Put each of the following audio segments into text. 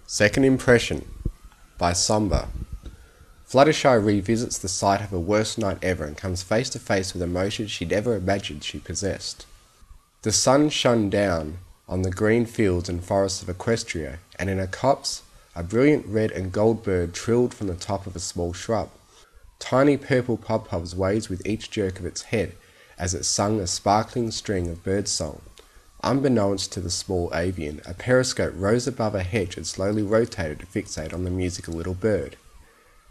Second Impression by Somber. Fluttershy revisits the sight of her worst night ever and comes face to face with emotions she'd never imagined she possessed. The sun shone down on the green fields and forests of Equestria, and in a copse a brilliant red and gold bird trilled from the top of a small shrub. Tiny purple pom-poms waved with each jerk of its head as it sung a sparkling string of birdsong. Unbeknownst to the small avian, a periscope rose above a hedge and slowly rotated to fixate on the musical little bird.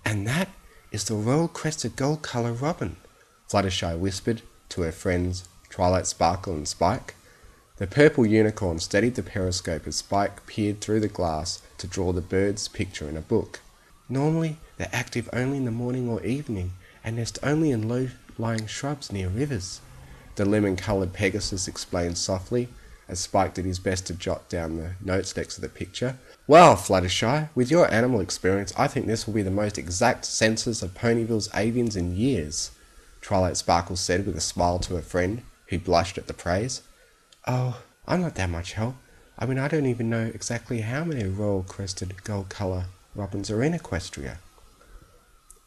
"And that is the royal-crested gold-colour robin," Fluttershy whispered to her friends Twilight, Sparkle and Spike. The purple unicorn steadied the periscope as Spike peered through the glass to draw the bird's picture in a book. "Normally they're active only in the morning or evening, and nest only in low-lying shrubs near rivers," the lemon-coloured Pegasus explained softly, as Spike did his best to jot down the notes next to the picture. "Well, Fluttershy, with your animal experience, I think this will be the most exact census of Ponyville's avians in years," Twilight Sparkle said with a smile to her friend, who blushed at the praise. "Oh, I'm not that much help. I mean, I don't even know exactly how many royal-crested gold-colour robins are in Equestria."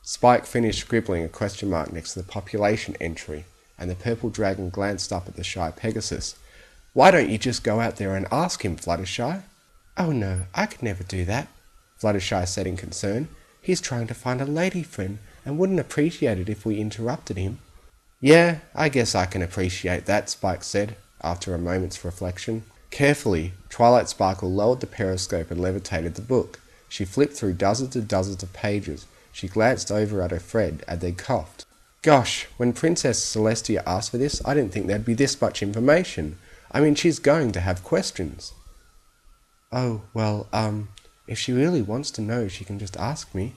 Spike finished scribbling a question mark next to the population entry, and the purple dragon glanced up at the shy Pegasus. "Why don't you just go out there and ask him, Fluttershy?" "Oh no, I could never do that," Fluttershy said in concern. "He's trying to find a lady friend and wouldn't appreciate it if we interrupted him." "Yeah, I guess I can appreciate that," Spike said, after a moment's reflection. Carefully, Twilight Sparkle lowered the periscope and levitated the book. She flipped through dozens of pages. She glanced over at her friend and then coughed. "Gosh, when Princess Celestia asked for this, I didn't think there'd be this much information. I mean, she's going to have questions." "Oh, well, if she really wants to know, she can just ask me.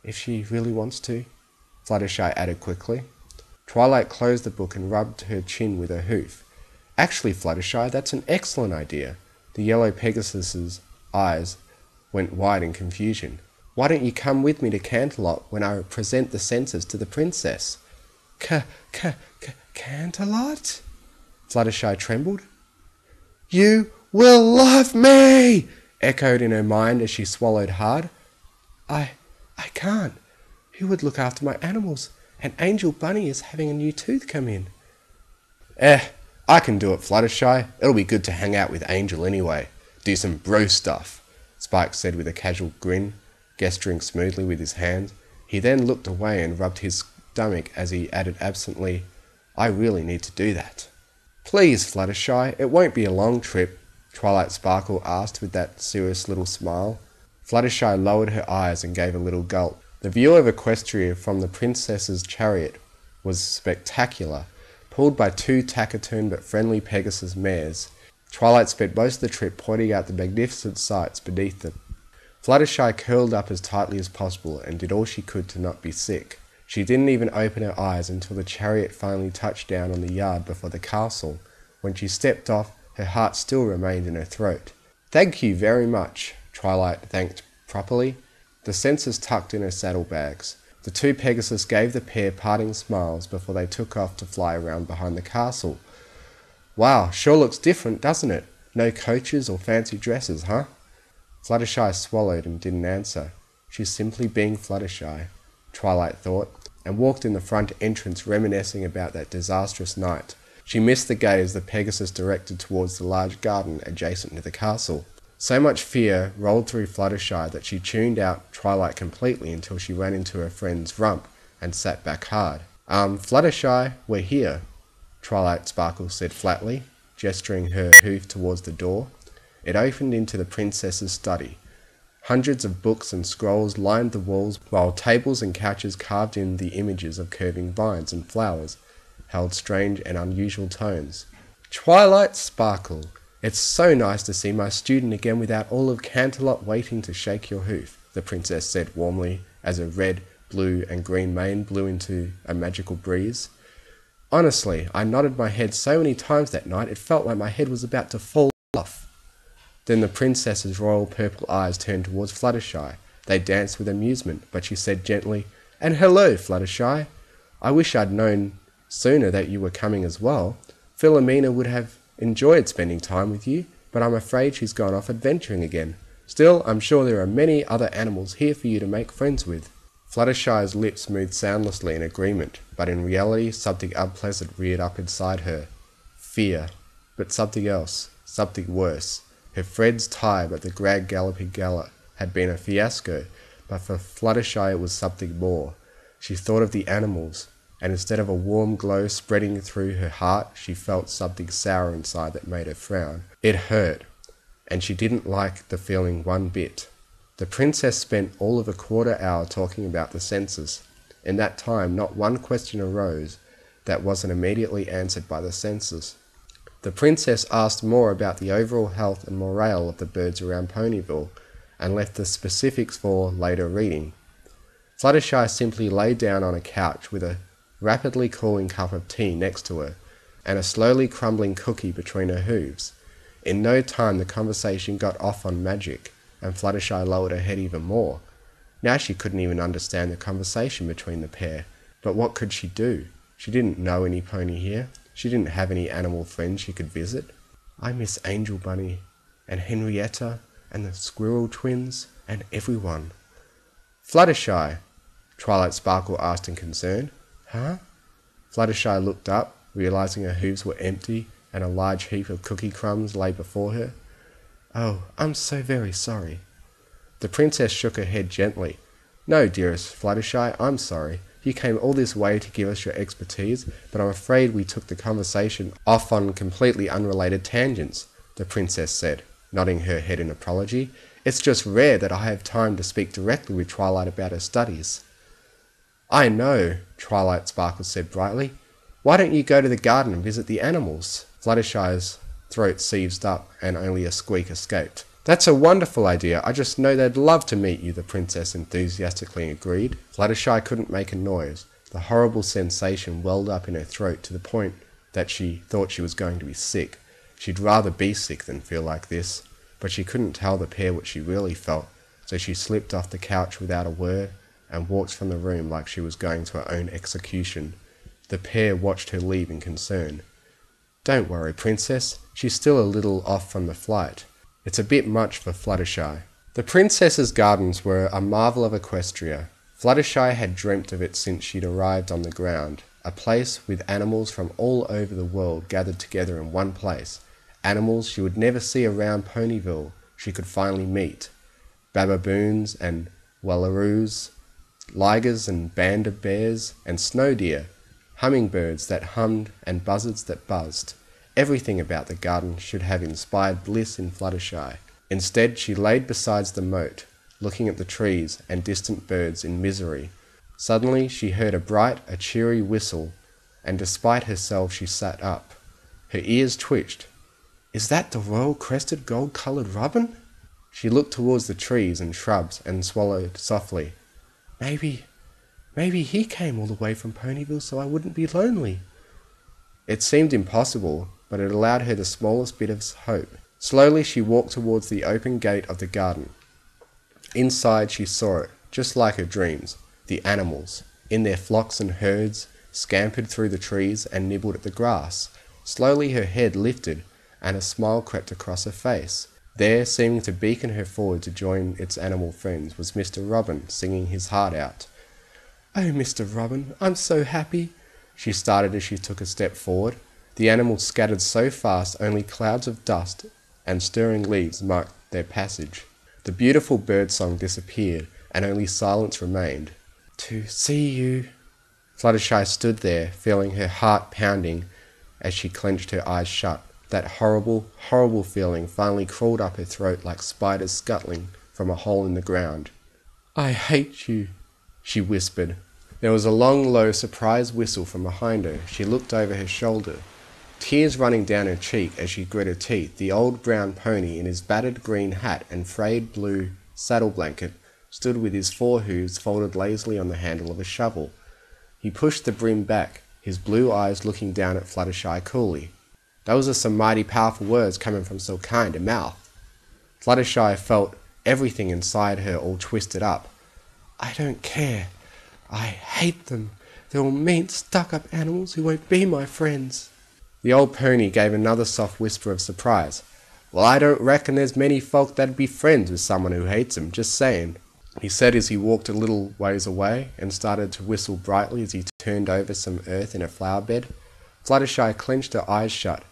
If she really wants to," Fluttershy added quickly. Twilight closed the book and rubbed her chin with her hoof. "Actually, Fluttershy, that's an excellent idea." The yellow Pegasus's eyes went wide in confusion. "Why don't you come with me to Canterlot when I present the census to the princess?" Canterlot?" Fluttershy trembled. "You will love me!" echoed in her mind as she swallowed hard. I can't. Who would look after my animals? And Angel Bunny is having a new tooth come in." I can do it, Fluttershy. It'll be good to hang out with Angel anyway. Do some bro stuff," Spike said with a casual grin, gesturing smoothly with his hand. He then looked away and rubbed his stomach as he added absently, "I really need to do that." "Please, Fluttershy, it won't be a long trip," Twilight Sparkle asked with that serious little smile. Fluttershy lowered her eyes and gave a little gulp. The view of Equestria from the princess's chariot was spectacular, pulled by two taciturn but friendly Pegasus mares. Twilight spent most of the trip pointing out the magnificent sights beneath them. Fluttershy curled up as tightly as possible and did all she could to not be sick. She didn't even open her eyes until the chariot finally touched down on the yard before the castle. When she stepped off, her heart still remained in her throat. "Thank you very much," Twilight thanked properly, the census tucked in her saddlebags. The two Pegasus gave the pair parting smiles before they took off to fly around behind the castle. "Wow, sure looks different, doesn't it? No coaches or fancy dresses, huh?" Fluttershy swallowed and didn't answer. She's simply being Fluttershy, Twilight thought, and walked in the front entrance reminiscing about that disastrous night. She missed the gaze the Pegasus directed towards the large garden adjacent to the castle. So much fear rolled through Fluttershy that she tuned out Twilight completely until she ran into her friend's rump and sat back hard. Fluttershy, we're here," Twilight Sparkle said flatly, gesturing her hoof towards the door. It opened into the princess's study. Hundreds of books and scrolls lined the walls, while tables and couches carved in the images of curving vines and flowers held strange and unusual tones. "Twilight Sparkle, it's so nice to see my student again without all of Canterlot waiting to shake your hoof," the princess said warmly as a red, blue and green mane blew into a magical breeze. "Honestly, I nodded my head so many times that night it felt like my head was about to fall off." Then the princess's royal purple eyes turned towards Fluttershy. They danced with amusement, but she said gently, "And hello, Fluttershy. I wish I'd known sooner that you were coming as well. Philomena would have enjoyed spending time with you, but I'm afraid she's gone off adventuring again. Still, I'm sure there are many other animals here for you to make friends with." Fluttershy's lips moved soundlessly in agreement, but in reality something unpleasant reared up inside her. Fear. But something else. Something worse. Her friend's time at the Grand Galloping Gala had been a fiasco, but for Fluttershy it was something more. She thought of the animals, and instead of a warm glow spreading through her heart, she felt something sour inside that made her frown. It hurt, and she didn't like the feeling one bit. The princess spent all of a quarter hour talking about the census. In that time, not one question arose that wasn't immediately answered by the census. The princess asked more about the overall health and morale of the birds around Ponyville, and left the specifics for later reading. Fluttershy simply lay down on a couch with a rapidly cooling cup of tea next to her, and a slowly crumbling cookie between her hooves. In no time the conversation got off on magic, and Fluttershy lowered her head even more. Now she couldn't even understand the conversation between the pair, but what could she do? She didn't know any pony here. She didn't have any animal friends she could visit. "I miss Angel Bunny, and Henrietta, and the Squirrel Twins, and everyone." "Fluttershy?" Twilight Sparkle asked in concern. "Huh?" Fluttershy looked up, realizing her hooves were empty and a large heap of cookie crumbs lay before her. "Oh, I'm so very sorry." The princess shook her head gently. "No, dearest Fluttershy, I'm sorry. You came all this way to give us your expertise, but I'm afraid we took the conversation off on completely unrelated tangents," the princess said, nodding her head in apology. "It's just rare that I have time to speak directly with Twilight about her studies." "I know," Twilight Sparkle said brightly. "Why don't you go to the garden and visit the animals?" Fluttershy's throat seized up, and only a squeak escaped. "That's a wonderful idea. I just know they'd love to meet you," the princess enthusiastically agreed. Fluttershy couldn't make a noise. The horrible sensation welled up in her throat to the point that she thought she was going to be sick. She'd rather be sick than feel like this, but she couldn't tell the pair what she really felt, so she slipped off the couch without a word and walked from the room like she was going to her own execution. The pair watched her leave in concern. "Don't worry, princess. She's still a little off from the flight. It's a bit much for Fluttershy." The princess's gardens were a marvel of Equestria. Fluttershy had dreamt of it since she'd arrived on the ground, a place with animals from all over the world gathered together in one place. Animals she would never see around Ponyville she could finally meet. Bababoons and wallaroos, ligers and band of bears, and snow deer, hummingbirds that hummed and buzzards that buzzed. Everything about the garden should have inspired bliss in Fluttershy. Instead, she laid beside the moat, looking at the trees and distant birds in misery. Suddenly, she heard a cheery whistle, and despite herself, she sat up. Her ears twitched. "Is that the royal-crested gold-coloured robin?" She looked towards the trees and shrubs and swallowed softly. Maybe he came all the way from Ponyville so I wouldn't be lonely." It seemed impossible, but it allowed her the smallest bit of hope. Slowly she walked towards the open gate of the garden. Inside she saw it, just like her dreams. The animals, in their flocks and herds, scampered through the trees and nibbled at the grass. Slowly her head lifted, and a smile crept across her face. There, seeming to beckon her forward to join its animal friends, was Mr. Robin, singing his heart out. "Oh, Mr. Robin, I'm so happy!" She started as she took a step forward. The animals scattered so fast only clouds of dust and stirring leaves marked their passage. The beautiful birdsong disappeared, and only silence remained. "To see you..." Fluttershy stood there, feeling her heart pounding as she clenched her eyes shut. That horrible, horrible feeling finally crawled up her throat like spiders scuttling from a hole in the ground. "I hate you," she whispered. There was a long, low, surprised whistle from behind her. She looked over her shoulder, tears running down her cheek as she grit her teeth. The old brown pony, in his battered green hat and frayed blue saddle blanket, stood with his forehooves folded lazily on the handle of a shovel. He pushed the brim back, his blue eyes looking down at Fluttershy coolly. Those are some mighty powerful words coming from so kind a mouth. Fluttershy felt everything inside her all twisted up. "I don't care. I hate them. They're all mean, stuck-up animals who won't be my friends." The old pony gave another soft whisper of surprise. Well, I don't reckon there's many folk that'd be friends with someone who hates 'em, just saying, he said as he walked a little ways away and started to whistle brightly as he turned over some earth in a flower bed. Fluttershy clenched her eyes shut.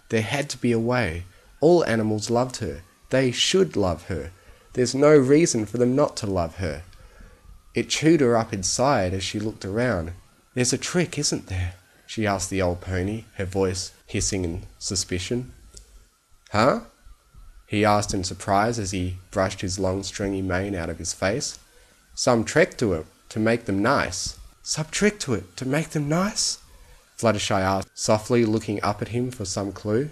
There had to be a way. All animals loved her. They should love her. There's no reason for them not to love her. It chewed her up inside as she looked around. There's a trick, isn't there? She asked the old pony, her voice hissing in suspicion. Huh? He asked in surprise as he brushed his long stringy mane out of his face. Some trick to it, to make them nice. Some trick to it, to make them nice? Fluttershy asked, softly looking up at him for some clue.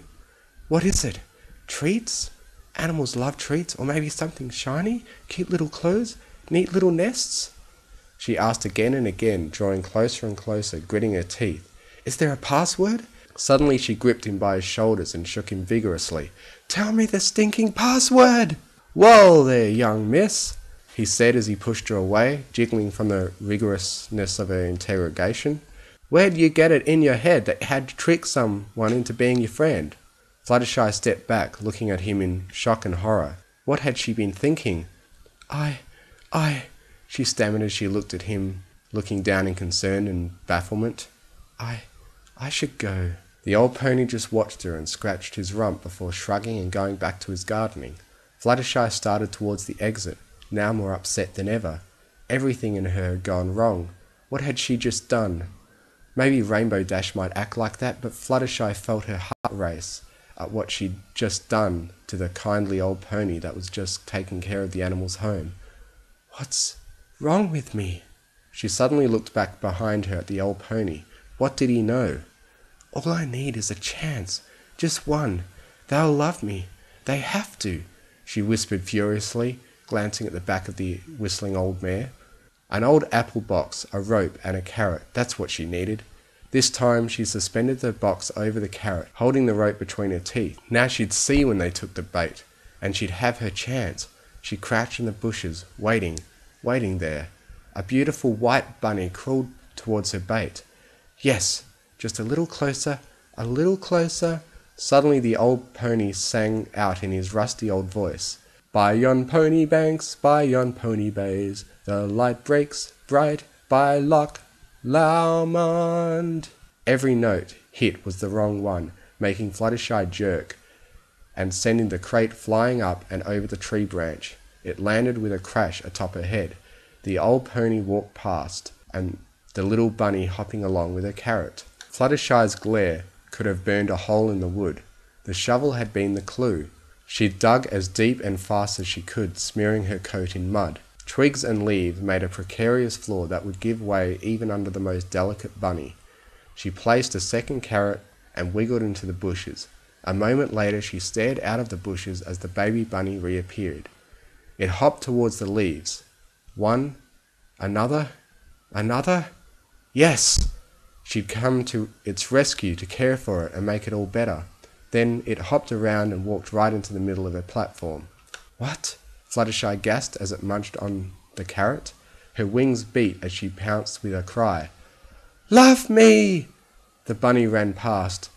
What is it? Treats? Animals love treats, or maybe something shiny? Cute little clothes? Neat little nests? She asked again and again, drawing closer and closer, gritting her teeth. Is there a password? Suddenly she gripped him by his shoulders and shook him vigorously. Tell me the stinking password! Whoa there, young miss, he said as he pushed her away, jiggling from the rigorousness of her interrogation. Where'd you get it in your head that you had to trick someone into being your friend? Fluttershy stepped back, looking at him in shock and horror. What had she been thinking? She stammered as she looked at him, looking down in concern and bafflement. I should go. The old pony just watched her and scratched his rump before shrugging and going back to his gardening. Fluttershy started towards the exit, now more upset than ever. Everything in her had gone wrong. What had she just done? Maybe Rainbow Dash might act like that, but Fluttershy felt her heart race at what she'd just done to the kindly old pony that was just taking care of the animal's home. What's wrong with me? She suddenly looked back behind her at the old pony. What did he know? All I need is a chance. Just one. They'll love me. They have to, she whispered furiously, glancing at the back of the whistling old mare. An old apple box, a rope, and a carrot. That's what she needed. This time she suspended the box over the carrot, holding the rope between her teeth. Now she'd see when they took the bait, and she'd have her chance. She crouched in the bushes, waiting there. A beautiful white bunny crawled towards her bait. Yes, just a little closer, a little closer. Suddenly the old pony sang out in his rusty old voice. By yon pony banks, by yon pony bays, the light breaks bright by Loch Lomond. Every note hit was the wrong one, making Fluttershy jerk and sending the crate flying up and over the tree branch. It landed with a crash atop her head. The old pony walked past, and the little bunny hopping along with her carrot. Fluttershy's glare could have burned a hole in the wood. The shovel had been the clue. She dug as deep and fast as she could, smearing her coat in mud. Twigs and leaves made a precarious floor that would give way even under the most delicate bunny. She placed a second carrot and wiggled into the bushes. A moment later she stared out of the bushes as the baby bunny reappeared. It hopped towards the leaves. One, another. Yes! She'd come to its rescue to care for it and make it all better. Then it hopped around and walked right into the middle of her platform. What? Fluttershy gasped as it munched on the carrot. Her wings beat as she pounced with a cry. Love me! The bunny ran past.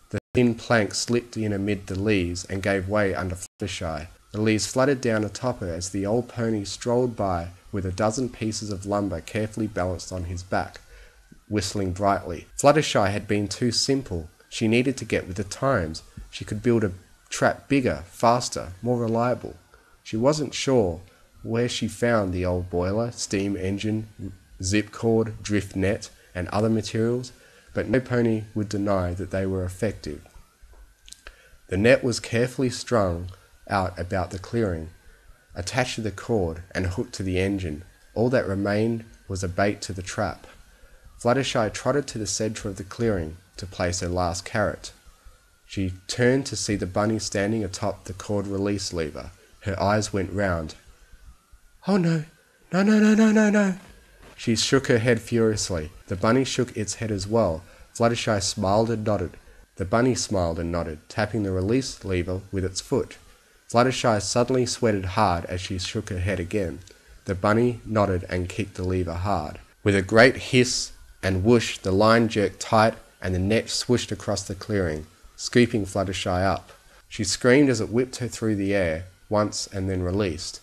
The thin plank slipped in amid the leaves and gave way under Fluttershy. The leaves fluttered down atop her as the old pony strolled by with a dozen pieces of lumber carefully balanced on his back, whistling brightly. Fluttershy had been too simple. She needed to get with the times. She could build a trap bigger, faster, more reliable. She wasn't sure where she found the old boiler, steam engine, zip cord, drift net, and other materials, but no pony would deny that they were effective. The net was carefully strung out about the clearing, attached to the cord and hooked to the engine. All that remained was a bait to the trap. Fluttershy trotted to the centre of the clearing to place her last carrot. She turned to see the bunny standing atop the cord release lever. Her eyes went round. Oh no, no. She shook her head furiously. The bunny shook its head as well. Fluttershy smiled and nodded. The bunny smiled and nodded, tapping the release lever with its foot. Fluttershy suddenly sweated hard as she shook her head again. The bunny nodded and kicked the lever hard. With a great hiss and whoosh, the line jerked tight and the net swooshed across the clearing, scooping Fluttershy up. She screamed as it whipped her through the air once and then released.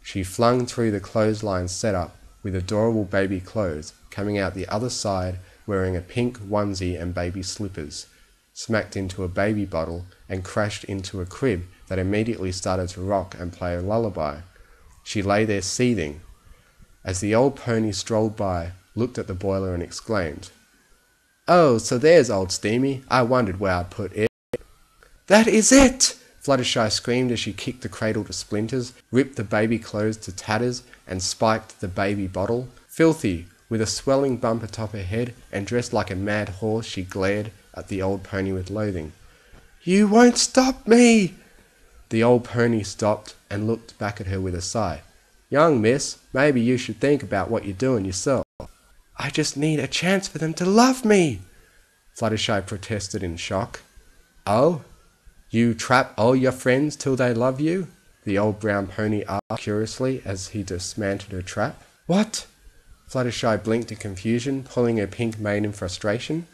She flung through the clothesline setup with adorable baby clothes, coming out the other side wearing a pink onesie and baby slippers, smacked into a baby bottle and crashed into a crib that immediately started to rock and play a lullaby. She lay there seething, as the old pony strolled by, looked at the boiler and exclaimed, "Oh, so there's old Steamy. I wondered where I'd put it." "That is it!" Fluttershy screamed as she kicked the cradle to splinters, ripped the baby clothes to tatters, and spiked the baby bottle. Filthy, with a swelling bump atop her head, and dressed like a mad horse, she glared at the old pony with loathing. "You won't stop me!" The old pony stopped and looked back at her with a sigh. "Young miss, maybe you should think about what you're doing yourself." "I just need a chance for them to love me!" Fluttershy protested in shock. "Oh? You trap all your friends till they love you?" the old brown pony asked curiously as he dismantled her trap. "What?" Fluttershy blinked in confusion, pulling her pink mane in frustration.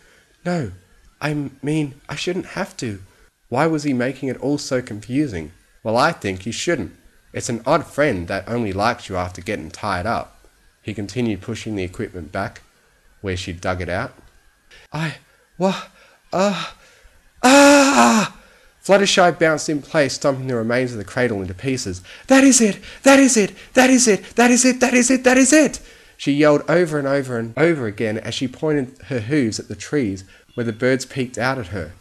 "No, I mean, I shouldn't have to." Why was he making it all so confusing? "Well, I think you shouldn't. It's an odd friend that only likes you after getting tied up." He continued pushing the equipment back, where she'd dug it out. Fluttershy bounced in place, stomping the remains of the cradle into pieces. "That is it! That is it! That is it! That is it! That is it! That is it!" She yelled over and over and over again as she pointed her hooves at the trees where the birds peeked out at her.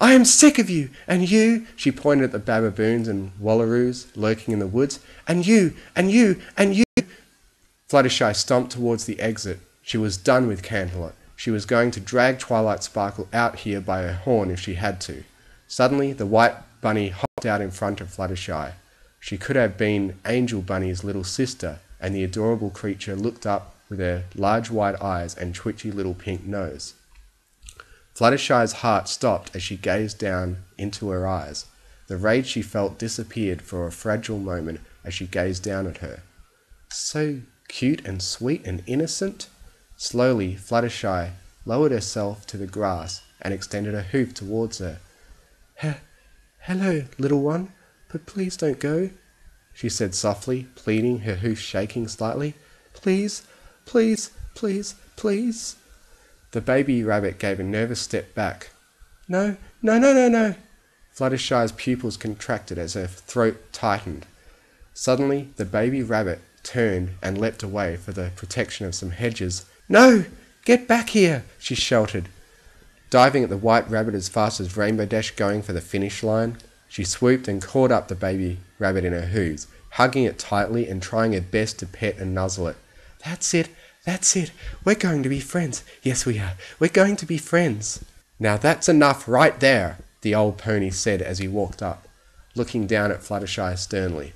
"I am sick of you! And you!" She pointed at the bababoons and wallaroos lurking in the woods. "And you! And you! And you!" Fluttershy stomped towards the exit. She was done with Canterlot. She was going to drag Twilight Sparkle out here by her horn if she had to. Suddenly, the white bunny hopped out in front of Fluttershy. She could have been Angel Bunny's little sister, and the adorable creature looked up with her large white eyes and twitchy little pink nose. Fluttershy's heart stopped as she gazed down into her eyes. The rage she felt disappeared for a fragile moment as she gazed down at her. So cute and sweet and innocent. Slowly, Fluttershy lowered herself to the grass and extended a hoof towards her. "Hello, little one, but please don't go," she said softly, pleading, her hoof shaking slightly. "Please, please, please, please." The baby rabbit gave a nervous step back. "No, no, no, no, no." Fluttershy's pupils contracted as her throat tightened. Suddenly, the baby rabbit turned and leapt away for the protection of some hedges. "No! Get back here!" she shouted. Diving at the white rabbit as fast as Rainbow Dash going for the finish line, she swooped and caught up the baby rabbit in her hooves, hugging it tightly and trying her best to pet and nuzzle it. "That's it! That's it! We're going to be friends! Yes, we are! We're going to be friends!" "Now that's enough right there," the old pony said as he walked up, looking down at Fluttershy sternly.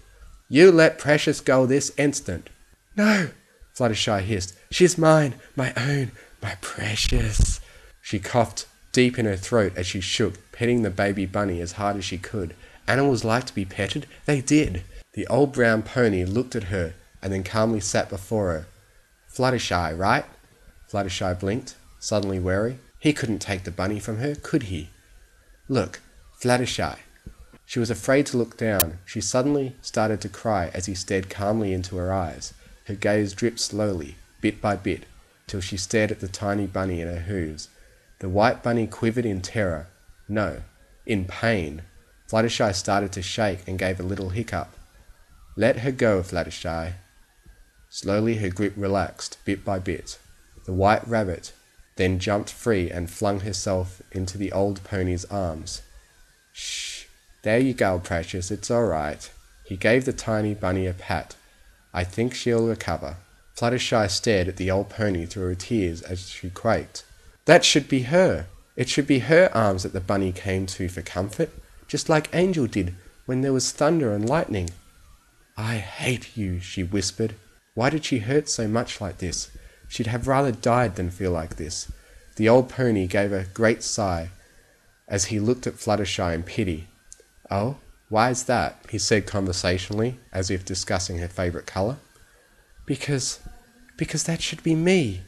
"You let Precious go this instant." "No!" Fluttershy hissed. "She's mine! My own! My precious!" She coughed deep in her throat as she shook, petting the baby bunny as hard as she could. Animals like to be petted. They did. The old brown pony looked at her and then calmly sat before her. "Fluttershy, right?" Fluttershy blinked, suddenly wary. He couldn't take the bunny from her, could he? "Look, Fluttershy." She was afraid to look down. She suddenly started to cry as he stared calmly into her eyes. Her gaze dripped slowly, bit by bit, till she stared at the tiny bunny in her hooves. The white bunny quivered in terror. No, in pain. Fluttershy started to shake and gave a little hiccup. "Let her go, Fluttershy." Slowly her grip relaxed, bit by bit. The white rabbit then jumped free and flung herself into the old pony's arms. "Shh, there you go, Precious, it's all right." He gave the tiny bunny a pat. "I think she'll recover." Fluttershy stared at the old pony through her tears as she quaked. That should be her. It should be her arms that the bunny came to for comfort, just like Angel did when there was thunder and lightning. "I hate you," she whispered. Why did she hurt so much like this? She'd have rather died than feel like this. The old pony gave a great sigh as he looked at Fluttershy in pity. "Oh, why is that?" he said conversationally, as if discussing her favourite colour. Because that should be me,"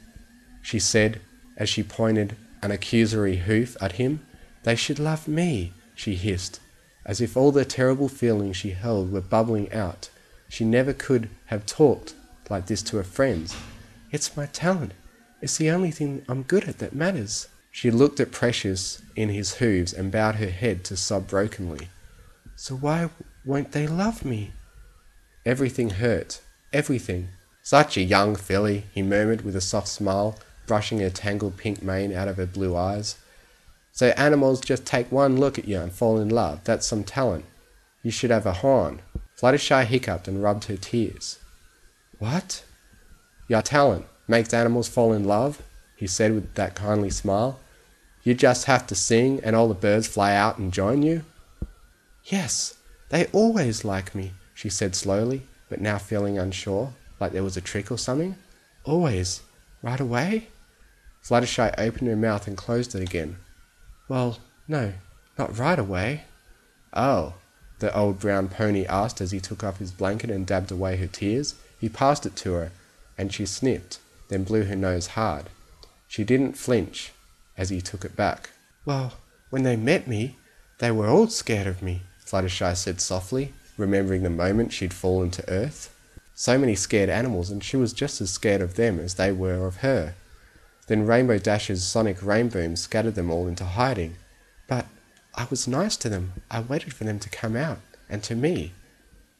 she said, as she pointed an accusory hoof at him. "They should love me," she hissed. as if all the terrible feelings she held were bubbling out. She never could have talked like this to her friends. "It's my talent. It's the only thing I'm good at that matters." She looked at Precious in his hooves and bowed her head to sob brokenly. "So why won't they love me?" Everything hurt. Everything. "Such a young filly," he murmured with a soft smile, brushing her tangled pink mane out of her blue eyes. "So animals just take one look at you and fall in love. That's some talent. You should have a horn." Fluttershy hiccuped and rubbed her tears. "What?" "Your talent makes animals fall in love," he said with that kindly smile. "You just have to sing and all the birds fly out and join you." "Yes, they always like me," she said slowly, but now feeling unsure, like there was a trick or something. "Always. Right away?" Fluttershy opened her mouth and closed it again. "Well, no, not right away." "Oh," the old brown pony asked as he took off his blanket and dabbed away her tears. He passed it to her, and she sniffed, then blew her nose hard. She didn't flinch as he took it back. "Well, when they met me, they were all scared of me," Fluttershy said softly, remembering the moment she'd fallen to earth. So many scared animals, and she was just as scared of them as they were of her. Then Rainbow Dash's sonic rainboom scattered them all into hiding. "But I was nice to them. I waited for them to come out, and to me."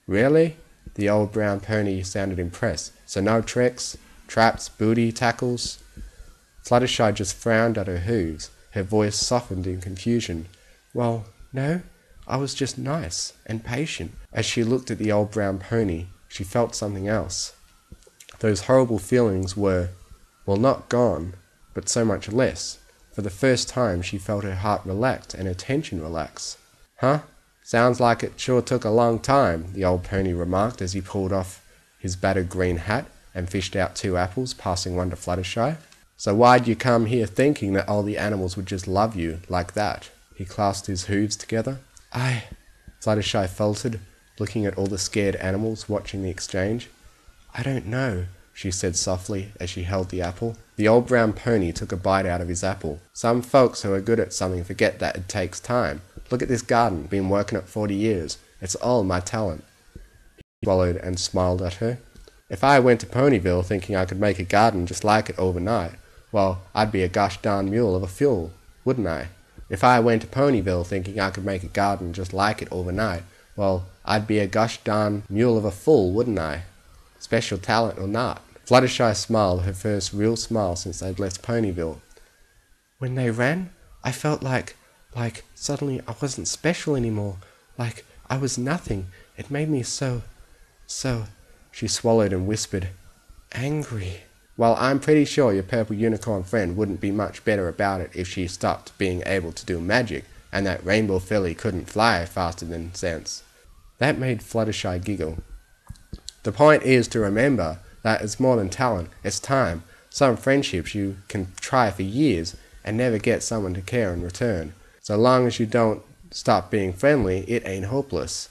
"Really?" The old brown pony sounded impressed. "So no tricks, traps, booty, tackles?" Fluttershy just frowned at her hooves. Her voice softened in confusion. "Well, no, I was just nice and patient." As she looked at the old brown pony, she felt something else. Those horrible feelings were, well, not gone, but so much less. For the first time she felt her heart relax and her tension relax. "Huh? Sounds like it sure took a long time," the old pony remarked as he pulled off his battered green hat and fished out 2 apples, passing one to Fluttershy. "So why'd you come here thinking that all the animals would just love you like that?" He clasped his hooves together. Fluttershy faltered, looking at all the scared animals watching the exchange. "I don't know," she said softly as she held the apple. The old brown pony took a bite out of his apple. "Some folks who are good at something forget that it takes time. Look at this garden, been working it 40 years. It's all my talent." He swallowed and smiled at her. "If I went to Ponyville thinking I could make a garden just like it overnight, well, I'd be a gosh darn mule of a fool, wouldn't I? If I went to Ponyville thinking I could make a garden just like it overnight, well, I'd be a gosh darn mule of a fool, wouldn't I? Special talent or not." Fluttershy smiled, her first real smile since they'd left Ponyville. "When they ran, I felt like suddenly I wasn't special anymore, like I was nothing. It made me so, she swallowed and whispered, angry." "Well, I'm pretty sure your purple unicorn friend wouldn't be much better about it if she stopped being able to do magic, and that rainbow filly couldn't fly faster than sense." That made Fluttershy giggle. "The point is to remember that it's more than talent, it's time. Some friendships you can try for years and never get someone to care in return. So long as you don't stop being friendly, it ain't hopeless.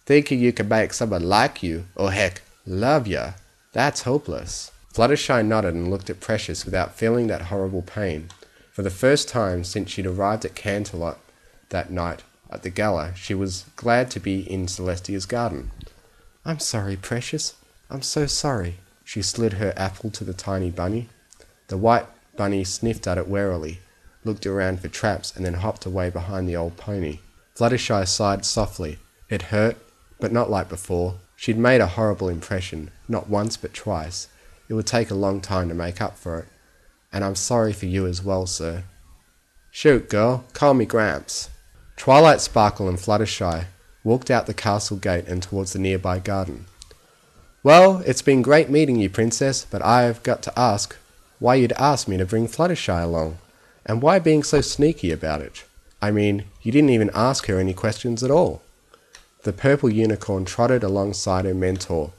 Thinking you can make someone like you, or heck, love ya, that's hopeless." Fluttershy nodded and looked at Precious without feeling that horrible pain. For the first time since she'd arrived at Canterlot that night at the gala, she was glad to be in Celestia's garden. "I'm sorry, Precious. I'm so sorry." She slid her apple to the tiny bunny. The white bunny sniffed at it warily, looked around for traps, and then hopped away behind the old pony. Fluttershy sighed softly. It hurt, but not like before. She'd made a horrible impression, not once but twice. It would take a long time to make up for it. "And I'm sorry for you as well, sir." "Shoot, girl, call me Gramps." Twilight, Sparkle and Fluttershy walked out the castle gate and towards the nearby garden. "Well, it's been great meeting you, Princess, but I've got to ask why you'd asked me to bring Fluttershy along, and why being so sneaky about it. I mean, you didn't even ask her any questions at all." The purple unicorn trotted alongside her mentor,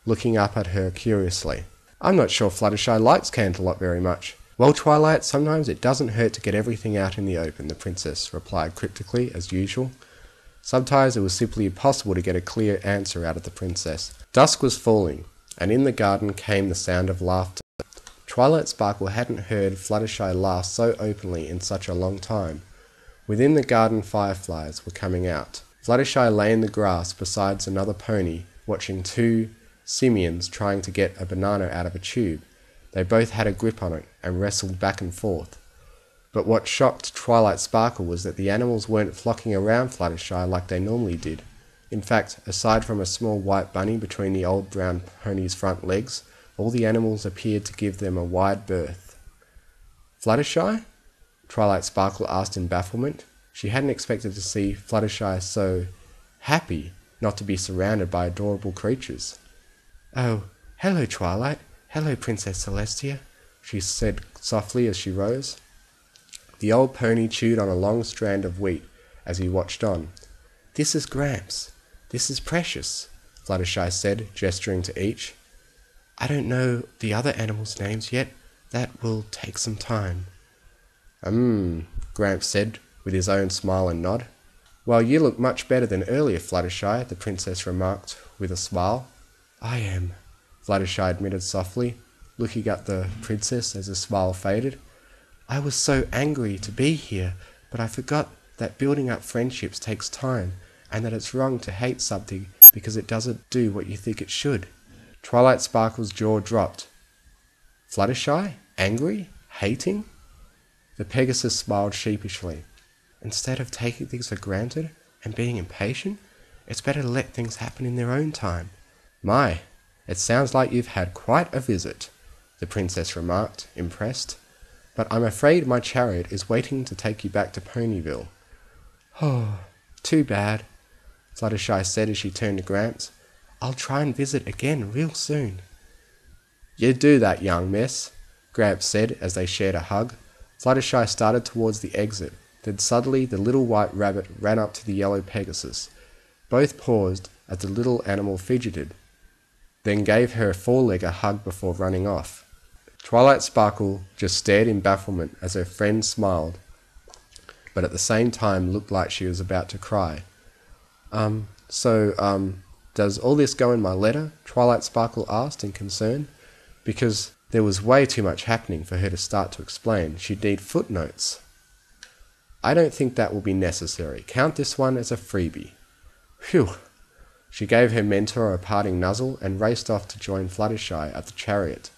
looking up at her curiously. "I'm not sure Fluttershy likes Canterlot very much." "Well, Twilight, sometimes it doesn't hurt to get everything out in the open," the princess replied cryptically, as usual. Sometimes it was simply impossible to get a clear answer out of the princess. Dusk was falling, and in the garden came the sound of laughter. Twilight Sparkle hadn't heard Fluttershy laugh so openly in such a long time. Within the garden, fireflies were coming out. Fluttershy lay in the grass beside another pony, watching two simians trying to get a banana out of a tube. They both had a grip on it and wrestled back and forth. But what shocked Twilight Sparkle was that the animals weren't flocking around Fluttershy like they normally did. In fact, aside from a small white bunny between the old brown pony's front legs, all the animals appeared to give them a wide berth. "Fluttershy?" Twilight Sparkle asked in bafflement. She hadn't expected to see Fluttershy so happy not to be surrounded by adorable creatures. "Oh, hello, Twilight. Hello, Princess Celestia," she said softly as she rose. The old pony chewed on a long strand of wheat as he watched on. "This is Gramps. This is Precious," Fluttershy said, gesturing to each. "I don't know the other animals' names yet. That will take some time." Gramps said, with his own smile and nod. "Well, you look much better than earlier, Fluttershy," the princess remarked with a smile. "I am," Fluttershy admitted softly, looking at the princess as the smile faded. "I was so angry to be here, but I forgot that building up friendships takes time, and that it's wrong to hate something because it doesn't do what you think it should." Twilight Sparkle's jaw dropped. "Fluttershy? Angry? Hating?" The Pegasus smiled sheepishly. "Instead of taking things for granted and being impatient, it's better to let things happen in their own time." "My, it sounds like you've had quite a visit," the princess remarked, impressed. "But I'm afraid my chariot is waiting to take you back to Ponyville." "Oh, too bad," Fluttershy said as she turned to Gramps. "I'll try and visit again real soon." "You do that, young miss," Gramps said as they shared a hug. Fluttershy started towards the exit. Then suddenly the little white rabbit ran up to the yellow Pegasus. Both paused as the little animal fidgeted, then gave her foreleg a hug before running off. Twilight Sparkle just stared in bafflement as her friend smiled, but at the same time looked like she was about to cry. Does all this go in my letter?" Twilight Sparkle asked in concern, because there was way too much happening for her to start to explain. She'd need footnotes. "I don't think that will be necessary. Count this one as a freebie." "Phew!" She gave her mentor a parting nuzzle and raced off to join Fluttershy at the chariot.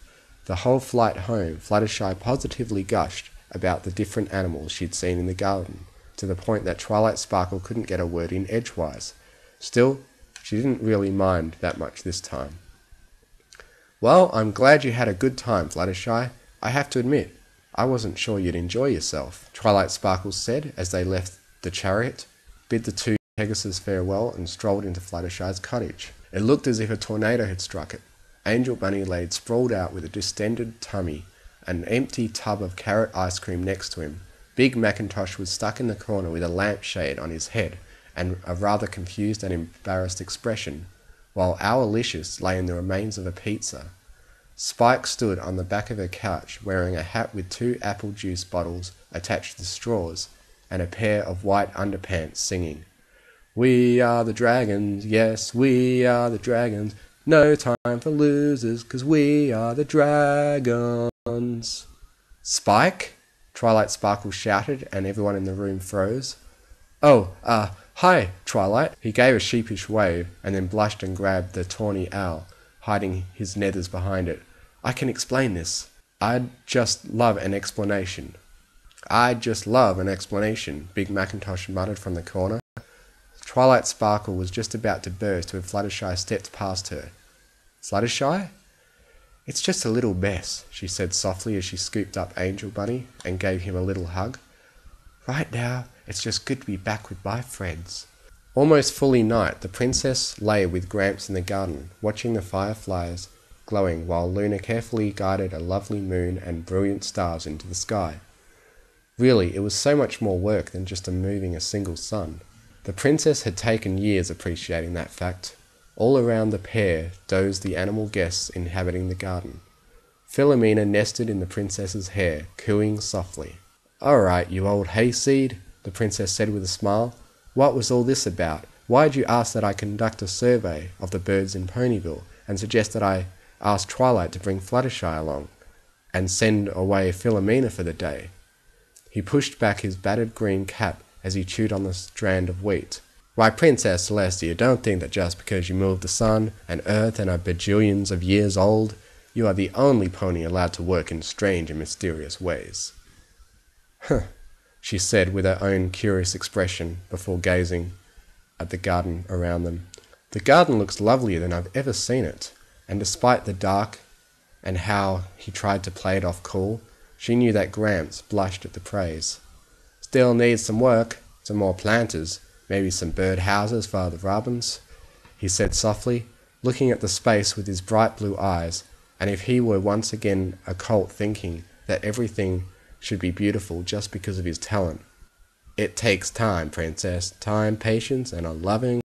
The whole flight home, Fluttershy positively gushed about the different animals she'd seen in the garden, to the point that Twilight Sparkle couldn't get a word in edgewise. Still, she didn't really mind that much this time. "Well, I'm glad you had a good time, Fluttershy. I have to admit, I wasn't sure you'd enjoy yourself," Twilight Sparkle said as they left the chariot, bid the two Pegasus farewell and strolled into Fluttershy's cottage. It looked as if a tornado had struck it. Angel Bunny laid sprawled out with a distended tummy, an empty tub of carrot ice cream next to him. Big Macintosh was stuck in the corner with a lampshade on his head and a rather confused and embarrassed expression, while Owlicious lay in the remains of a pizza. Spike stood on the back of her couch wearing a hat with 2 apple juice bottles attached to straws and a pair of white underpants, singing, "We are the dragons, yes, we are the dragons. No time for losers, 'cause we are the dragons." "Spike?" Twilight Sparkle shouted, and everyone in the room froze. "Oh, hi, Twilight." He gave a sheepish wave, and then blushed and grabbed the tawny owl, hiding his nethers behind it. "I can explain this. I'd just love an explanation." "I'd just love an explanation," Big Macintosh muttered from the corner. Twilight Sparkle was just about to burst when Fluttershy stepped past her. "Fluttershy?" "It's just a little mess," she said softly as she scooped up Angel Bunny and gave him a little hug. "Right now, it's just good to be back with my friends." Almost fully night, the princess lay with Gramps in the garden, watching the fireflies glowing while Luna carefully guided a lovely moon and brilliant stars into the sky. Really, it was so much more work than just moving a single sun. The princess had taken years appreciating that fact. All around the pair dozed the animal guests inhabiting the garden. Philomena nested in the princess's hair, cooing softly. "All right, you old hayseed," the princess said with a smile. "What was all this about? Why'd you ask that I conduct a survey of the birds in Ponyville and suggest that I ask Twilight to bring Fluttershy along and send away Philomena for the day?" He pushed back his battered green cap as he chewed on the strand of wheat. Why, Princess Celestia, don't think that just because you move the sun and earth and are bajillions of years old, you are the only pony allowed to work in strange and mysterious ways. Huh, she said with her own curious expression before gazing at the garden around them. The garden looks lovelier than I've ever seen it, and despite the dark and how he tried to play it off cool, she knew that Gramps blushed at the praise. Still needs some work, some more planters, maybe some bird houses for the robins, he said softly, looking at the space with his bright blue eyes, and if he were once again a colt thinking that everything should be beautiful just because of his talent. It takes time, Princess, time, patience, and a loving